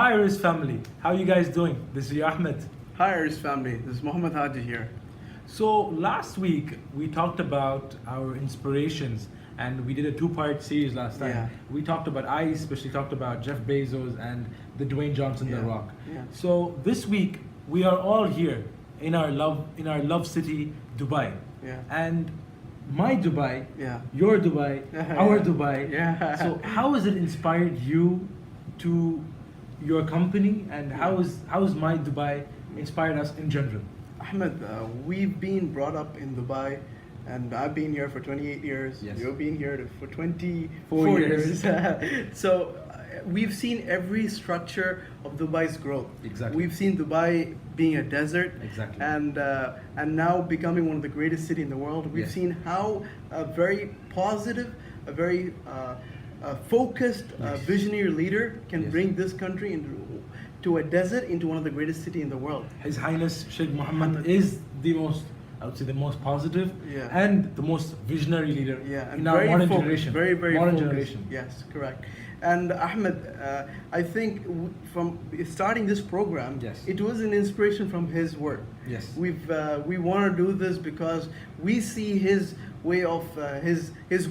Hi IRIZ family, how you guys doing? This is Ahmed. Hi IRIZ family, this is Mohammed Haji here. So last week we talked about our inspirations and we did a two-part series last time. Yeah. We talked about, I especially talked about Jeff Bezos and the Dwayne Johnson, The Yeah. Rock. Yeah. So this week we are all here in our love city, Dubai. Yeah. And my Dubai, Yeah. your Dubai, our Dubai. Yeah. So how has it inspired you to your company, and how is my Dubai inspired us in general? Ahmed, we've been brought up in Dubai, and I've been here for 28 years. Yes. You've been here for 24 4 years. So we've seen every structure of Dubai's growth. Exactly. We've seen Dubai being a desert. Exactly. And now becoming one of the greatest cities in the world. We've Yes. seen how a very positive, a very focused, Yes. visionary leader can Yes. bring this country to a desert into one of the greatest cities in the world. His Highness Sheikh Mohammed is the most, I would say, the most positive Yeah. and the most visionary leader Yeah, and in our very modern focused, generation. very, very modern focused. generation. Yes, correct. And Ahmed, I think from starting this program, Yes. it was an inspiration from his work. Yes. We want to do this because we see his way of his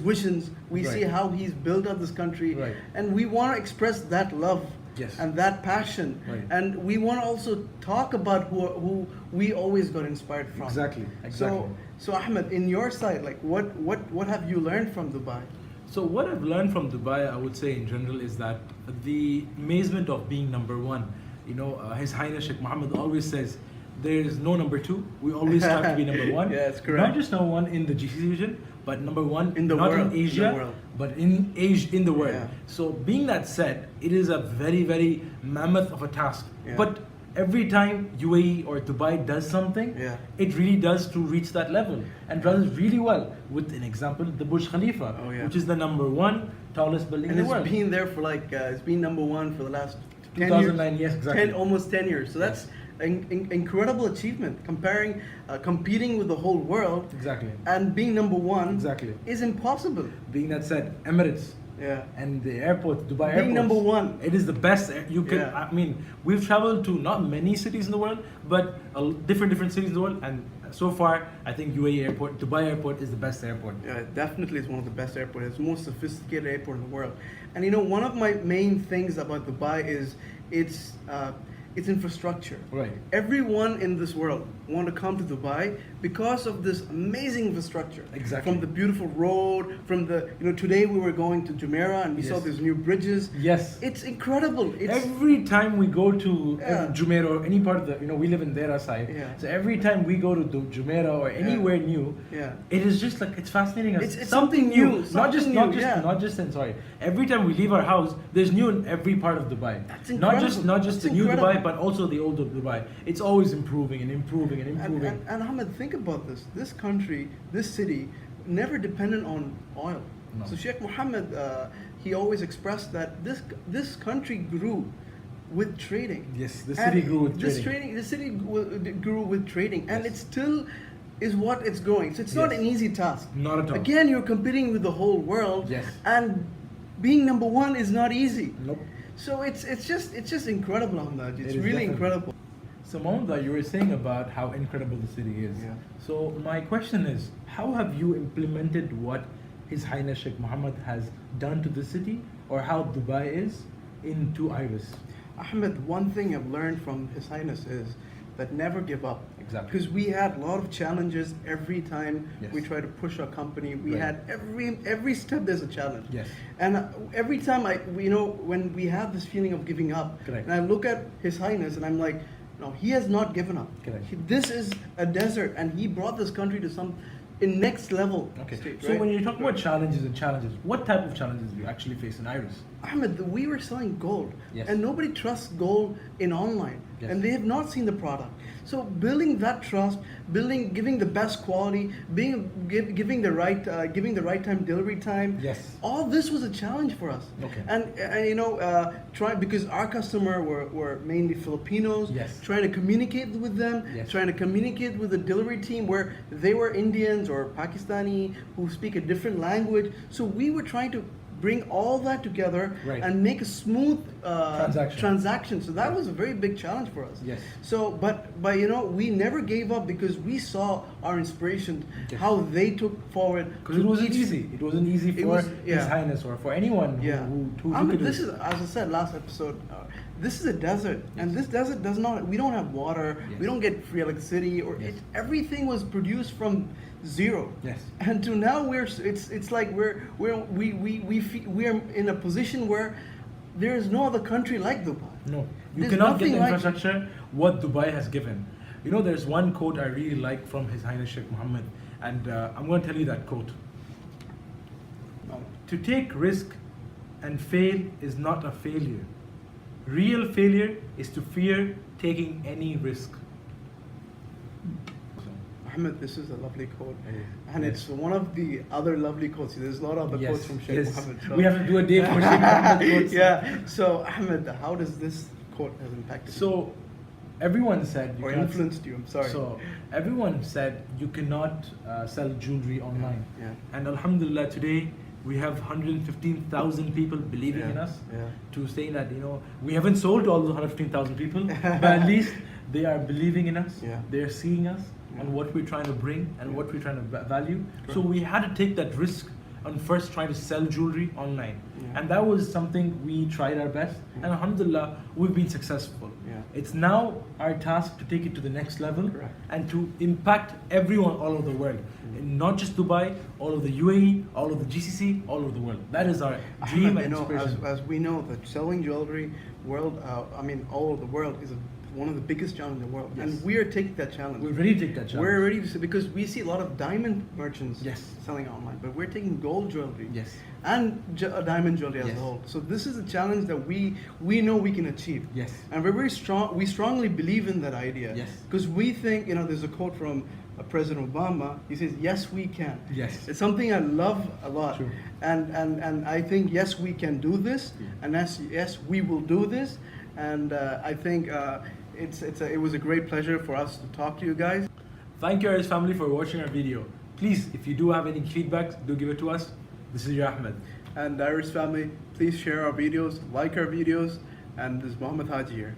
visions. We Right. see how he's built up this country, Right. and we want to express that love. Yes. And that passion, Right. and we want to also talk about who we always got inspired from. Exactly. So Ahmed, in your side, like what have you learned from Dubai? So what I've learned from Dubai, I would say in general, is that the amazement of being number one. You know, His Highness Sheikh Mohammed always says, there is no number two. We always strive to be number one. Yes, correct. Not just number one in the GCC region, but number one In the not world, in in the Asia, world. but in Asia, in the world. Yeah. So being that said, it is a very, very mammoth of a task. Yeah. But every time UAE or Dubai does something, Yeah. it really does to reach that level and does it really well. With an example, the Burj Khalifa, Oh, yeah. which is the number one tallest building And in the it's world. been there for like it's been number one for the last 10 2009, years. yes, exactly. Almost 10 years. So that's an incredible achievement. Competing with the whole world Exactly. and being number one Exactly. is impossible. Being that said, Emirates Yeah. and the airport, Dubai Being airports, number one. it is the best. You can. Yeah. I mean, we've traveled to not many cities in the world, but different cities in the world, and so far, I think UAE airport, Dubai airport is the best airport. Yeah, it definitely is one of the best airports. It's the most sophisticated airport in the world. And you know, one of my main things about Dubai is its infrastructure. Right. Everyone in this world want to come to Dubai because of this amazing infrastructure. Exactly. From the beautiful road, from the today we were going to Jumeirah and we saw Yes. these new bridges. Yes. It's incredible. It's Every time we go to Yeah. Jumeirah or any part of the, we live in Dera side. Yeah. So every time we go to Jumeirah or anywhere new, Yeah. it is just like it's fascinating us. It's something new, Not just something new, yeah. not just in sorry. Every time we leave our house, there's new in every part of Dubai. That's Not just incredible. the That's new incredible. Dubai, but also the old Dubai. It's always improving and improving and improving. And Ahmed, think about this. This country, this city, never dependent on oil. No. So Sheikh Mohammed, he always expressed that this country grew with trading. Yes, the And city grew with this trading. The city grew with trading, and Yes. it still is what it's growing. So it's not Yes. an easy task. Not at all. Again, you're competing with the whole world. Yes. And being number one is not easy. Nope. So it's just incredible, Ahmed. It's is really definitely. incredible. So Mohammed, you were saying about how incredible the city is. Yeah. So my question is, how have you implemented what His Highness Sheikh Mohammed has done to the city, or how Dubai is, into IRIZ? Ahmed, one thing I've learned from His Highness is that never give up. Exactly. Because we had a lot of challenges every time Yes. we try to push our company. We Right. had every step there's a challenge. Yes. And every time when we have this feeling of giving up, Correct. and I look at His Highness and I'm like, no, he has not given up. Correct. This is a desert, and he brought this country to some in next level. Okay. state, So right? when you talk about challenges, what type of challenges do you actually face in IRIZ? Ahmed, we were selling gold, Yes. and nobody trusts gold in online, Yes. and they have not seen the product. So building that trust, giving the best quality, giving the right time delivery time. Yes. All this was a challenge for us. Okay. And because our customer were mainly Filipinos. Yes. Trying to communicate with them, Yes. trying to communicate with the delivery team where they were Indians or Pakistani who speak a different language. So we were trying to bring all that together Right. and make a smooth Transaction. So that was a very big challenge for us. Yes. So, but you know, we never gave up because we saw our inspiration, Yes. how they took forward. Because it wasn't easy. It wasn't easy It for was- His yeah. Highness or for anyone Yeah. who I mean, could do this it. is, as I said last episode, this is a desert, and this desert does not. We don't have water. Yes. We don't get free electricity, or Yes. everything was produced from zero. Yes. And to now it's like we are in a position where there is no other country like Dubai. No, you There's cannot get nothing the like- infrastructure what Dubai has given. You know, there's one quote I really like from His Highness Sheikh Mohammed, and I'm going to tell you that quote. To take risk and fail is not a failure. Real failure is to fear taking any risk. Ahmed, this is a lovely quote, Yeah. and Yes. it's one of the other lovely quotes. There's a lot of other quotes from Sheikh yes. Mohammed. so- We have to do a day for Sheikh Mohammed quotes. Yeah. So Ahmed, how does this quote have impacted you? So, everyone said you or cannot- influenced you? I'm sorry. So everyone said you cannot sell jewelry online. Yeah. And Alhamdulillah, today we have 115,000 people believing in Yeah, us. yeah. To saying that, you know, we haven't sold to all those 115,000 people, but at least they are believing in us. Yeah. They are seeing us Yeah. and what we're trying to bring and Yeah. what we're trying to value. So Correct. we had to take that risk on first trying to sell jewelry online. Yeah. And that was something we tried our best. Yeah. And Alhamdulillah, we've been successful. Yeah. It's now our task to take it to the next level Correct. and to impact everyone all over the world. And not just Dubai, all of the UAE, all of the GCC, all over the world. That is our dream Ahmed, and you know, inspiration. as we know, that selling jewelry world, all over the world is one of the biggest challenges in the world, Yes. and we are taking that challenge. We're ready to take that challenge. We're ready to, because we see a lot of diamond merchants Yes. selling online, but we're taking gold jewelry Yes. and diamond jewelry as Yes. a whole. So this is a challenge that we know we can achieve. Yes. And we're very strong. We strongly believe in that idea. Yes. Because we think, you know, there's a quote from President Obama. He says, "Yes, we can." Yes. It's something I love a lot. True. And I think, yes, we can do this, Yeah. and yes, we will do this. And I think it was a great pleasure for us to talk to you guys. Thank you, IRIZ family, for watching our video. Please, if you do have any feedback, do give it to us. This is your Ahmed. And the IRIZ family, please share our videos, like our videos, and this is Mohammed Haji here.